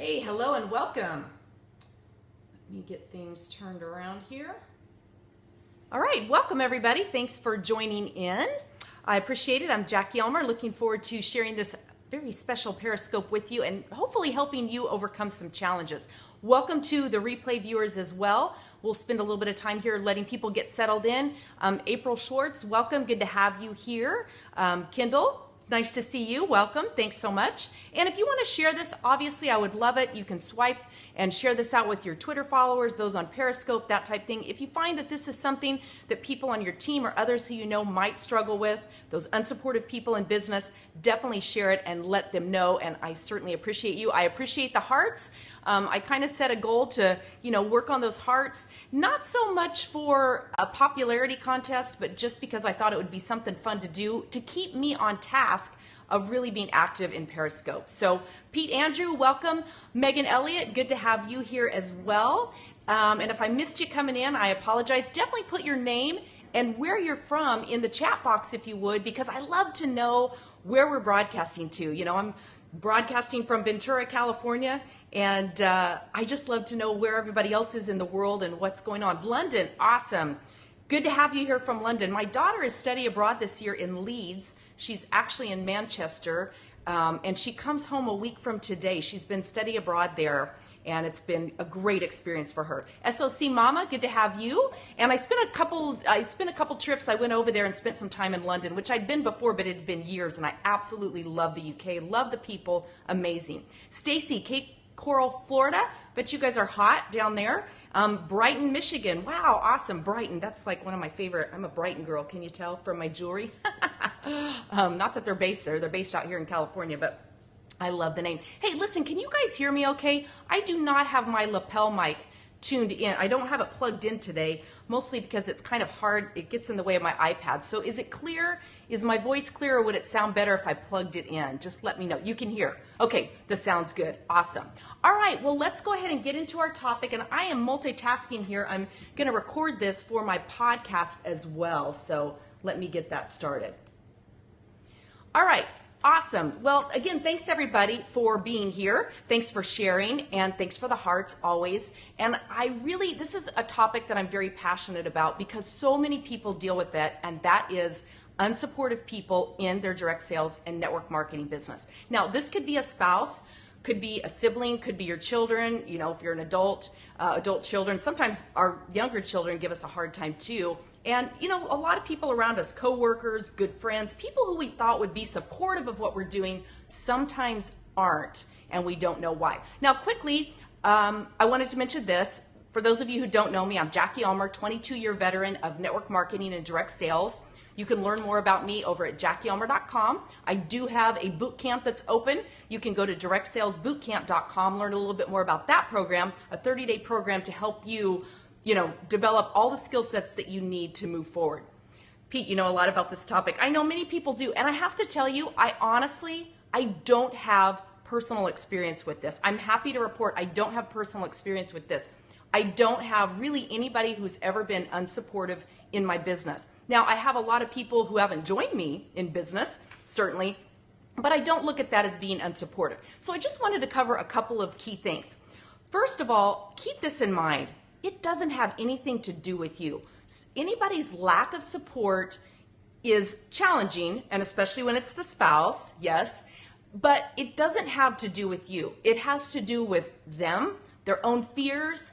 Hey, hello and welcome. Let me get things turned around here. All right, welcome everybody. Thanks for joining in. I appreciate it. I'm Jackie Elmer, looking forward to sharing this very special Periscope with you and hopefully helping you overcome some challenges. Welcome to the replay viewers as well. We'll spend a little bit of time here letting people get settled in. April Schwartz, welcome. Good to have you here. Kendall, nice to see you. Welcome. Thanks so much. And if you want to share this, obviously I would love it. You can swipe and share this out with your Twitter followers, those on Periscope, that type thing. If you find that this is something that people on your team or others who you know might struggle with, those unsupportive people in business, definitely share it and let them know. And I certainly appreciate you. I appreciate the hearts. I kind of set a goal to, work on those hearts, not so much for a popularity contest, but just because I thought it would be something fun to do to keep me on task of really being active in Periscope. So Pete Andrew, welcome. Megan Elliott, good to have you here as well. And if I missed you coming in, I apologize. Definitely put your name and where you're from in the chat box if you would, because I love to know where we're broadcasting to. I'm broadcasting from Ventura, California, and I just love to know where everybody else is in the world and what's going on. London, awesome. Good to have you here from London. My daughter is study abroad this year in Leeds. She's actually in Manchester, and she comes home a week from today. She's been study abroad there, and it's been a great experience for her. SOC Mama, good to have you. And I spent a couple trips. I went over there and spent some time in London, which I'd been before, but it had been years, and I absolutely love the UK, love the people, amazing. Stacy, Cape Coral, Florida, bet you guys are hot down there. Brighton, Michigan, wow, awesome. Brighton, that's like one of my favorite. I'm a Brighton girl, can you tell from my jewelry? Not that they're based there, they're based out here in California, but I love the name. Hey, listen, can you guys hear me okay? I do not have my lapel mic tuned in. I don't have it plugged in today, mostly because it's kind of hard. It gets in the way of my iPad. So is it clear? Is my voice clear, or would it sound better if I plugged it in? Just let me know. You can hear. Okay, this sounds good. Awesome. All right, well, let's go ahead and get into our topic. And I am multitasking here. I'm going to record this for my podcast as well. So let me get that started. All right. Awesome. Well, again, thanks everybody for being here. Thanks for sharing, and thanks for the hearts always. And this is a topic that I'm very passionate about because so many people deal with it, and that is unsupportive people in their direct sales and network marketing business. Now, this could be a spouse, could be a sibling, could be your children, if you're an adult children. Sometimes our younger children give us a hard time too. And, a lot of people around us, coworkers, good friends, people who we thought would be supportive of what we're doing, sometimes aren't, and we don't know why. Now, quickly, I wanted to mention this. For those of you who don't know me, I'm Jackie Elmer, 22-year veteran of network marketing and direct sales. You can learn more about me over at JackieElmer.com. I do have a boot camp that's open. You can go to directsalesbootcamp.com, learn a little bit more about that program, a 30-day program to help you develop all the skill sets that you need to move forward. Pete, you know a lot about this topic. I know many people do, and I have to tell you, I don't have personal experience with this. I'm happy to report I don't have personal experience with this. I don't have really anybody who's ever been unsupportive in my business. Now, I have a lot of people who haven't joined me in business, certainly, but I don't look at that as being unsupportive. So I just wanted to cover a couple of key things. First of all, keep this in mind. It doesn't have anything to do with you. Anybody's lack of support is challenging, and especially when it's the spouse, yes, but it doesn't have to do with you. It has to do with them, their own fears,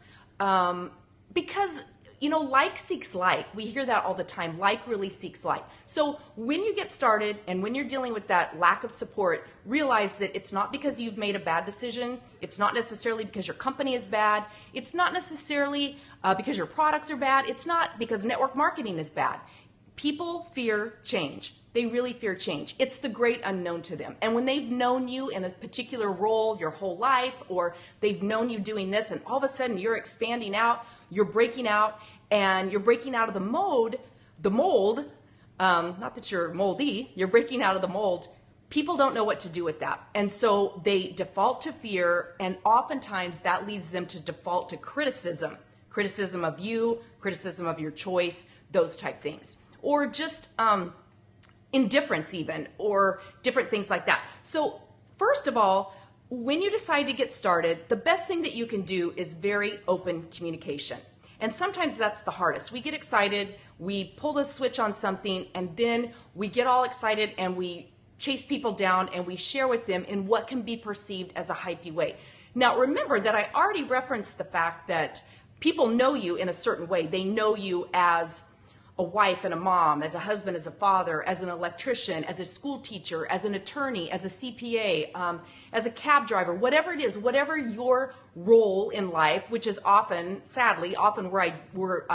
because like seeks like. We hear that all the time. Like really seeks like. So when you get started and when you're dealing with that lack of support, realize that it's not because you've made a bad decision. It's not necessarily because your company is bad. It's not necessarily because your products are bad. It's not because network marketing is bad. People fear change. They really fear change. It's the great unknown to them. And when they've known you in a particular role your whole life, or they've known you doing this, and all of a sudden you're expanding out, you're breaking out, and you're breaking out of the mold, not that you're moldy, you're breaking out of the mold, people don't know what to do with that. And so they default to fear, and oftentimes that leads them to default to criticism of you, criticism of your choice, those type things. Or just indifference even, or different things like that. So first of all, when you decide to get started, the best thing that you can do is very open communication. And sometimes that's the hardest. We get excited, we pull the switch on something, and then we get all excited and we chase people down and we share with them in what can be perceived as a hypey way. Now remember that I already referenced the fact that people know you in a certain way. They know you as a wife and a mom, as a husband, as a father, as an electrician, as a school teacher, as an attorney, as a CPA, as a cab driver, whatever it is, whatever your role in life, which is often, sadly, often we're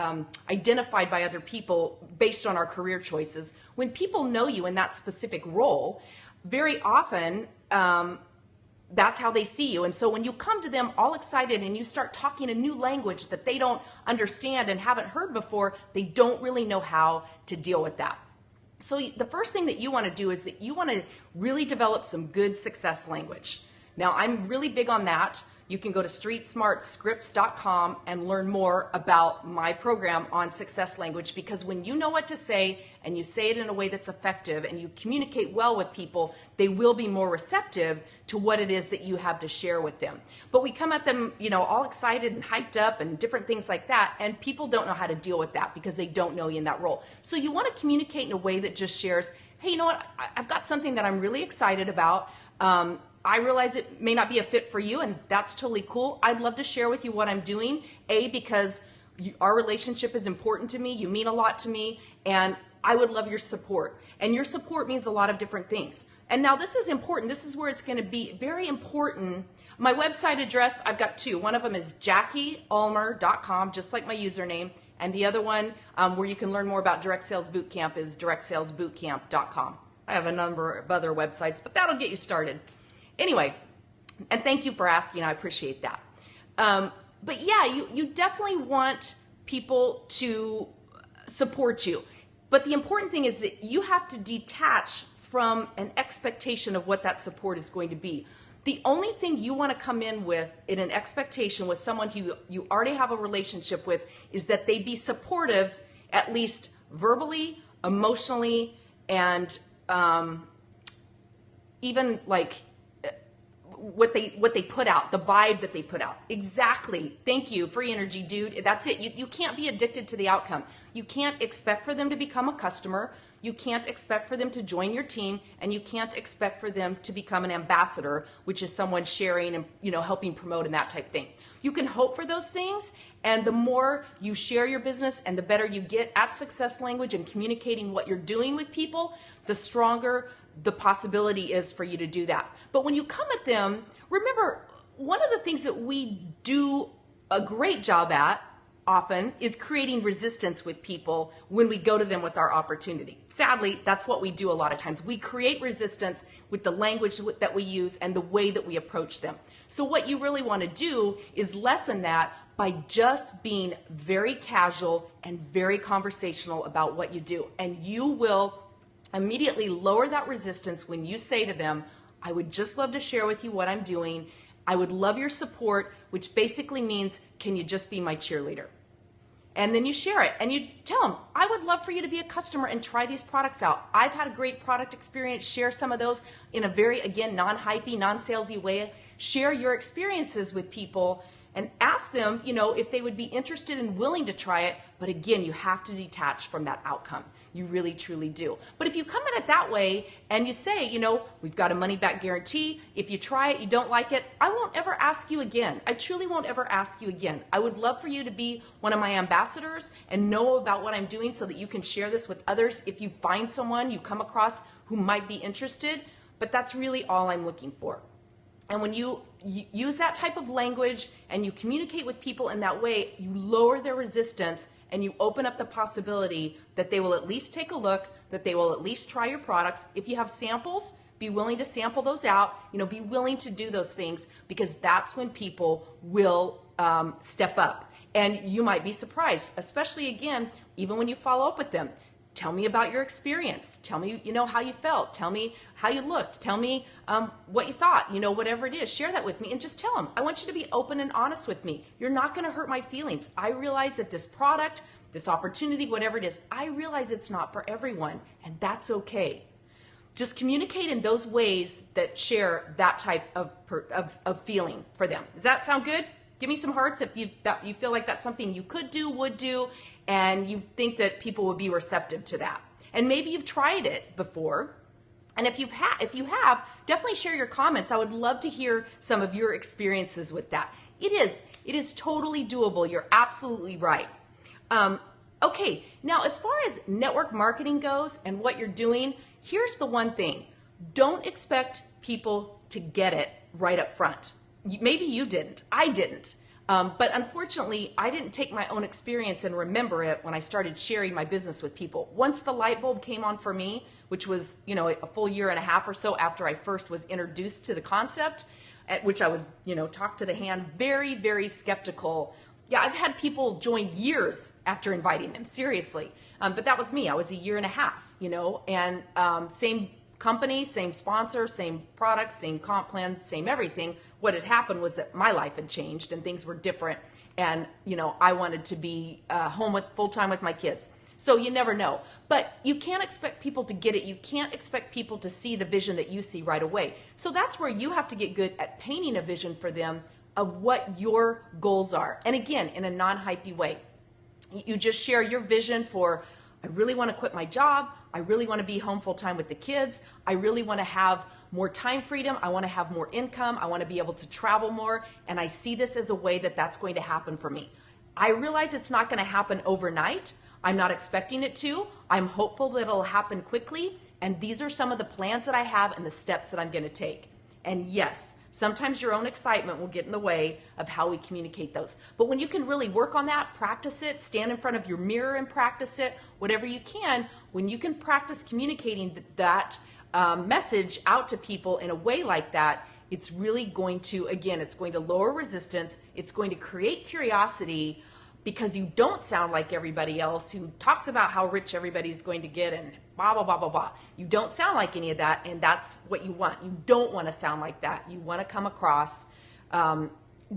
identified by other people based on our career choices. When people know you in that specific role, very often that's how they see you. And so when you come to them all excited and you start talking a new language that they don't understand and haven't heard before, they don't really know how to deal with that. So the first thing that you want to do is that you want to really develop some good success language. Now, I'm really big on that. You can go to streetsmartscripts.com and learn more about my program on success language, because when you know what to say and you say it in a way that's effective and you communicate well with people, they will be more receptive to what it is that you have to share with them. But we come at them, all excited and hyped up and different things like that, and people don't know how to deal with that because they don't know you in that role. So you want to communicate in a way that just shares, hey, you know what, I've got something that I'm really excited about. I realize it may not be a fit for you, and that's totally cool. I'd love to share with you what I'm doing, because our relationship is important to me, you mean a lot to me, and I would love your support. And your support means a lot of different things. And now this is important. This is where it's going to be very important. My website address, I've got two. One of them is JackieUlmer.com, just like my username. And the other one, where you can learn more about Direct Sales Bootcamp, is DirectSalesBootcamp.com. I have a number of other websites, but that'll get you started. Anyway, and thank you for asking. I appreciate that. But yeah, you definitely want people to support you. But the important thing is that you have to detach from an expectation of what that support is going to be. The only thing you want to come in with in an expectation with someone who you already have a relationship with is that they be supportive, at least verbally, emotionally, and even like what they put out, the vibe that they put out. Exactly. Thank you. Free energy, dude. That's it. You can't be addicted to the outcome. You can't expect for them to become a customer. You can't expect for them to join your team, and you can't expect for them to become an ambassador, which is someone sharing and helping promote and that type of thing. You can hope for those things, and the more you share your business and the better you get at success language and communicating what you're doing with people, the stronger the possibility is for you to do that. But when you come at them, remember, one of the things that we do a great job at often is creating resistance with people when we go to them with our opportunity. Sadly, that's what we do a lot of times. We create resistance with the language that we use and the way that we approach them. So what you really want to do is lessen that by just being very casual and very conversational about what you do. And you will immediately lower that resistance when you say to them, I would just love to share with you what I'm doing. I would love your support, which basically means, can you just be my cheerleader? And then you share it and you tell them, I would love for you to be a customer and try these products out. I've had a great product experience. Share some of those in a very, again, non-hypey, non-salesy way. Share your experiences with people and ask them, if they would be interested and willing to try it. But again, you have to detach from that outcome. You really, truly do. But if you come at it that way and you say, we've got a money back guarantee. If you try it, you don't like it, I won't ever ask you again. I truly won't ever ask you again. I would love for you to be one of my ambassadors and know about what I'm doing so that you can share this with others if you find someone you come across who might be interested. But that's really all I'm looking for. And when you use that type of language and you communicate with people in that way, you lower their resistance and you open up the possibility that they will at least take a look, that they will at least try your products. If you have samples, be willing to sample those out, be willing to do those things, because that's when people will step up. And you might be surprised, especially again, even when you follow up with them. Tell me about your experience. Tell me, how you felt. Tell me how you looked. Tell me what you thought, whatever it is. Share that with me and just tell them, I want you to be open and honest with me. You're not going to hurt my feelings. I realize that this product, this opportunity, whatever it is, I realize it's not for everyone, and that's okay. Just communicate in those ways that share that type of feeling for them. Does that sound good? Give me some hearts if you feel like that's something you could do, would do, and you think that people would be receptive to that. And maybe you've tried it before. And if you have, definitely share your comments. I would love to hear some of your experiences with that. It is totally doable. You're absolutely right. Okay, now as far as network marketing goes and what you're doing, here's the one thing. Don't expect people to get it right up front. Maybe you didn't. I didn't. But unfortunately, I didn't take my own experience and remember it when I started sharing my business with people. Once the light bulb came on for me, which was, a full year and a half or so after I first was introduced to the concept, at which I was, talked to the hand, very, very skeptical. Yeah, I've had people join years after inviting them, seriously. But that was me. I was a year and a half, and same company, same sponsor, same product, same comp plan, same everything. What had happened was that my life had changed and things were different. And, I wanted to be home full time with my kids. So you never know. But you can't expect people to get it. You can't expect people to see the vision that you see right away. So that's where you have to get good at painting a vision for them of what your goals are. And again, in a non-hypey way. You just share your vision for, I really want to quit my job. I really want to be home full time with the kids. I really want to have more time freedom. I want to have more income. I want to be able to travel more. And I see this as a way that that's going to happen for me. I realize it's not going to happen overnight. I'm not expecting it to. I'm hopeful that it'll happen quickly. And these are some of the plans that I have and the steps that I'm going to take. And yes, sometimes your own excitement will get in the way of how we communicate those. But when you can really work on that, practice it, stand in front of your mirror and practice it, whatever you can, when you can practice communicating that message out to people in a way like that, it's really going to, again, it's going to lower resistance. It's going to create curiosity because you don't sound like everybody else who talks about how rich everybody's going to get and blah, blah, blah, blah, blah. You don't sound like any of that, and that's what you want. You don't want to sound like that. You want to come across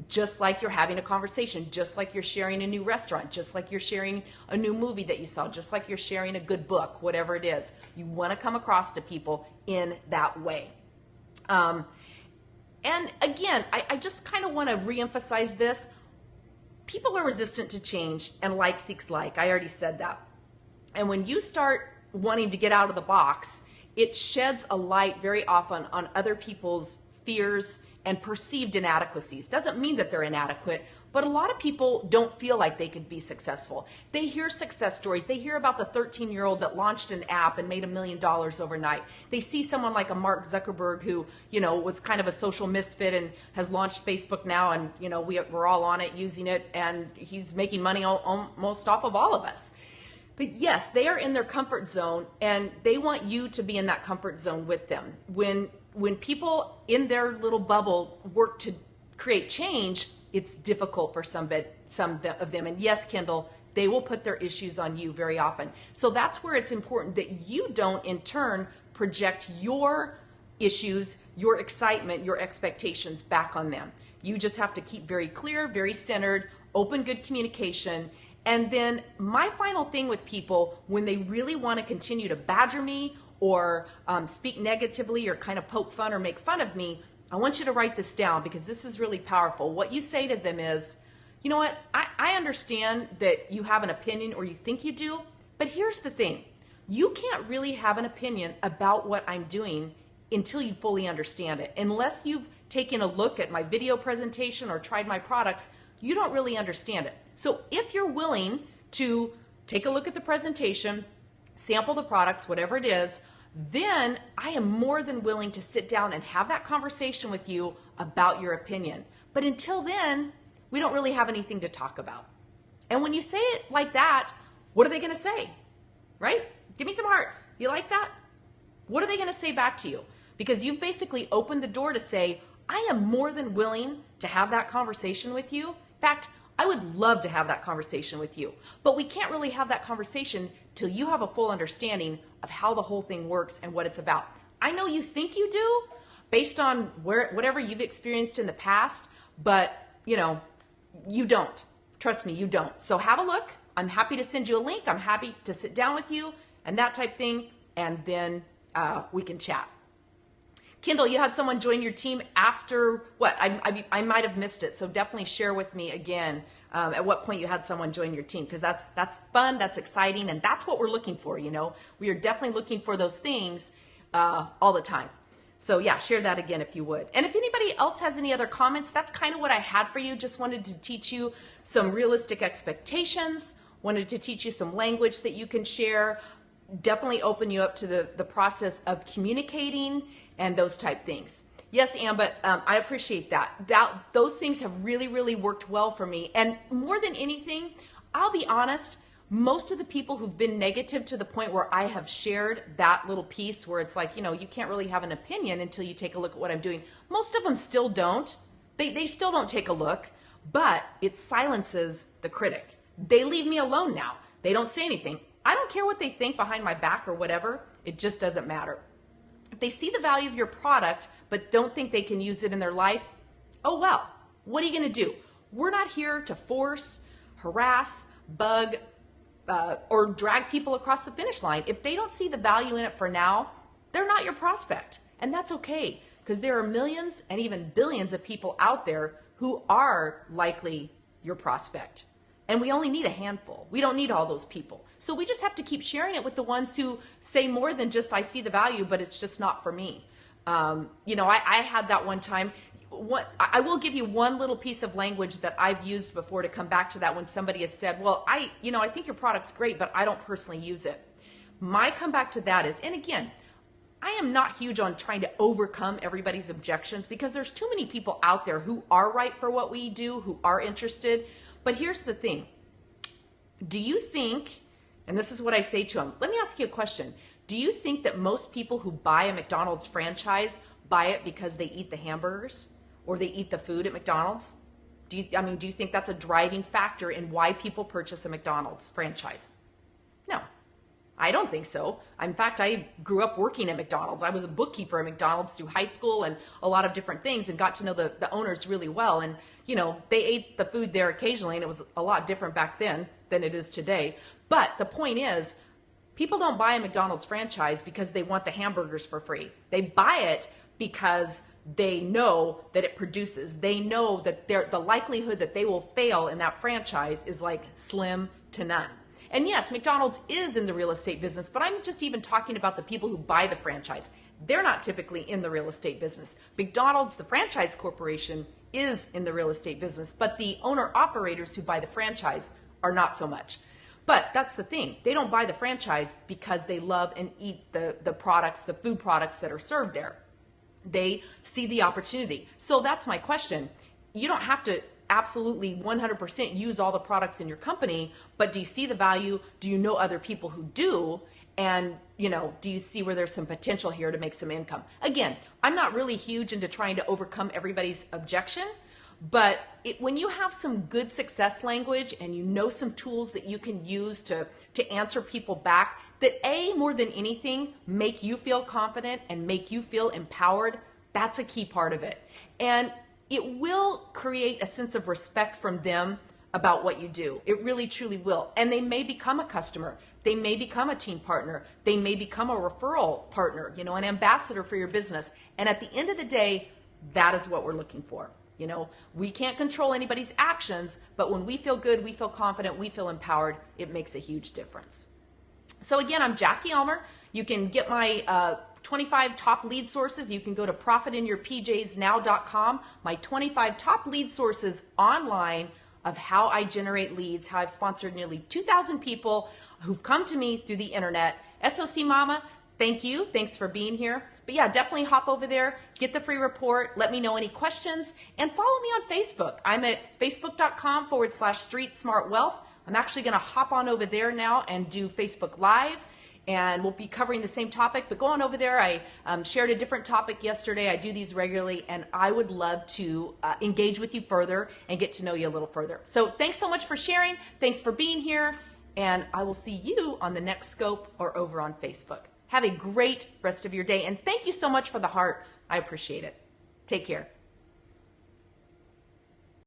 just like you're having a conversation, just like you're sharing a new restaurant, just like you're sharing a new movie that you saw, just like you're sharing a good book, whatever it is. You want to come across to people in that way. And again, I just kind of want to reemphasize this. People are resistant to change, and like seeks like. I already said that. And when you start wanting to get out of the box, it sheds a light very often on other people's fears and perceived inadequacies. Doesn't mean that they're inadequate, but a lot of people don't feel like they could be successful. They hear success stories. They hear about the 13-year-old that launched an app and made $1 million overnight. They see someone like a Mark Zuckerberg who, was kind of a social misfit and has launched Facebook now, and, we're all on it, using it, and he's making money almost off of all of us. But yes, they are in their comfort zone, and they want you to be in that comfort zone with them. When people in their little bubble work to create change, it's difficult for some of them. And yes, Kendall, they will put their issues on you very often. So that's where it's important that you don't, in turn, project your issues, your excitement, your expectations back on them. You just have to keep very clear, very centered, open, good communication. And then my final thing with people, when they really want to continue to badger me or speak negatively or kind of poke fun or make fun of me, I want you to write this down because this is really powerful. What you say to them is, you know what, I understand that you have an opinion or you think you do, but here's the thing. You can't really have an opinion about what I'm doing until you fully understand it. Unless you've taken a look at my video presentation or tried my products, you don't really understand it. So if you're willing to take a look at the presentation, sample the products, whatever it is, then I am more than willing to sit down and have that conversation with you about your opinion. But until then, we don't really have anything to talk about. And when you say it like that, what are they going to say? Right? Give me some hearts. You like that? What are they going to say back to you? Because you've basically opened the door to say, I am more than willing to have that conversation with you. In fact, I would love to have that conversation with you. But we can't really have that conversation till you have a full understanding of how the whole thing works and what it's about. I know you think you do based on whatever you've experienced in the past, but you don't. Trust me, you don't. So have a look. I'm happy to send you a link. I'm happy to sit down with you and that type thing. And then we can chat. Kendall, you had someone join your team after what? I might have missed it, so definitely share with me again at what point you had someone join your team, because that's fun, that's exciting, and that's what we're looking for. You know, we are definitely looking for those things all the time. So yeah, share that again if you would. And if anybody else has any other comments, that's kind of what I had for you. Just wanted to teach you some realistic expectations, wanted to teach you some language that you can share, definitely open you up to the process of communicating and those type things. Yes, Ann, but I appreciate that. Those things have really, really worked well for me. And more than anything, I'll be honest, most of the people who've been negative to the point where I have shared that little piece where it's like, you know, you can't really have an opinion until you take a look at what I'm doing. Most of them still don't. They still don't take a look, but it silences the critic. They leave me alone now. They don't say anything. I don't care what they think behind my back or whatever. It just doesn't matter. If they see the value of your product, but don't think they can use it in their life, oh well, what are you gonna do? We're not here to force, harass, bug, or drag people across the finish line. If they don't see the value in it for now, they're not your prospect. And that's okay, because there are millions and even billions of people out there who are likely your prospect. And we only need a handful. We don't need all those people. So we just have to keep sharing it with the ones who say more than just, I see the value, but it's just not for me. You know, I had that one time. I will give you one little piece of language that I've used before to come back to that when somebody has said, well, I think your product's great, but I don't personally use it. My comeback to that is, and again, I am not huge on trying to overcome everybody's objections because there's too many people out there who are right for what we do, who are interested. But here's the thing. Do you think, and this is what I say to them, let me ask you a question. Do you think that most people who buy a McDonald's franchise buy it because they eat the hamburgers or they eat the food at McDonald's? Do you think that's a driving factor in why people purchase a McDonald's franchise? No, I don't think so. In fact, I grew up working at McDonald's. I was a bookkeeper at McDonald's through high school and a lot of different things and got to know the owners really well. And, you know, they ate the food there occasionally and it was a lot different back then than it is today. But the point is, people don't buy a McDonald's franchise because they want the hamburgers for free. They buy it because they know that it produces. They know that the likelihood that they will fail in that franchise is like slim to none. And yes, McDonald's is in the real estate business, but I'm just even talking about the people who buy the franchise. They're not typically in the real estate business. McDonald's, the franchise corporation, is in the real estate business, but the owner-operators who buy the franchise are not so much. But that's the thing. They don't buy the franchise because they love and eat the products, the food products that are served there. They see the opportunity. So that's my question. You don't have to absolutely 100% use all the products in your company, but do you see the value? Do you know other people who do? And, you know, do you see where there's some potential here to make some income? Again, I'm not really huge into trying to overcome everybody's objection, but when you have some good success language and you know some tools that you can use to answer people back that more than anything, make you feel confident and make you feel empowered, that's a key part of it. And it will create a sense of respect from them about what you do. It really, truly will. And they may become a customer. They may become a team partner. They may become a referral partner, you know, an ambassador for your business. And at the end of the day, that is what we're looking for. You know, we can't control anybody's actions, but when we feel good, we feel confident, we feel empowered, it makes a huge difference. So again, I'm Jackie Elmer. You can get my 25 top lead sources. You can go to profitinyourpjsnow.com. My 25 top lead sources online of how I generate leads, how I've sponsored nearly 2,000 people who've come to me through the internet. SOC Mama, thank you. Thanks for being here. But yeah, definitely hop over there, get the free report, let me know any questions, and follow me on Facebook. I'm at facebook.com/Street Smart Wealth. I'm actually going to hop on over there now and do Facebook Live, and we'll be covering the same topic. But go on over there. I shared a different topic yesterday. I do these regularly, and I would love to engage with you further and get to know you a little further. So thanks so much for sharing. Thanks for being here, and I will see you on the next scope or over on Facebook. Have a great rest of your day, and thank you so much for the hearts. I appreciate it. Take care.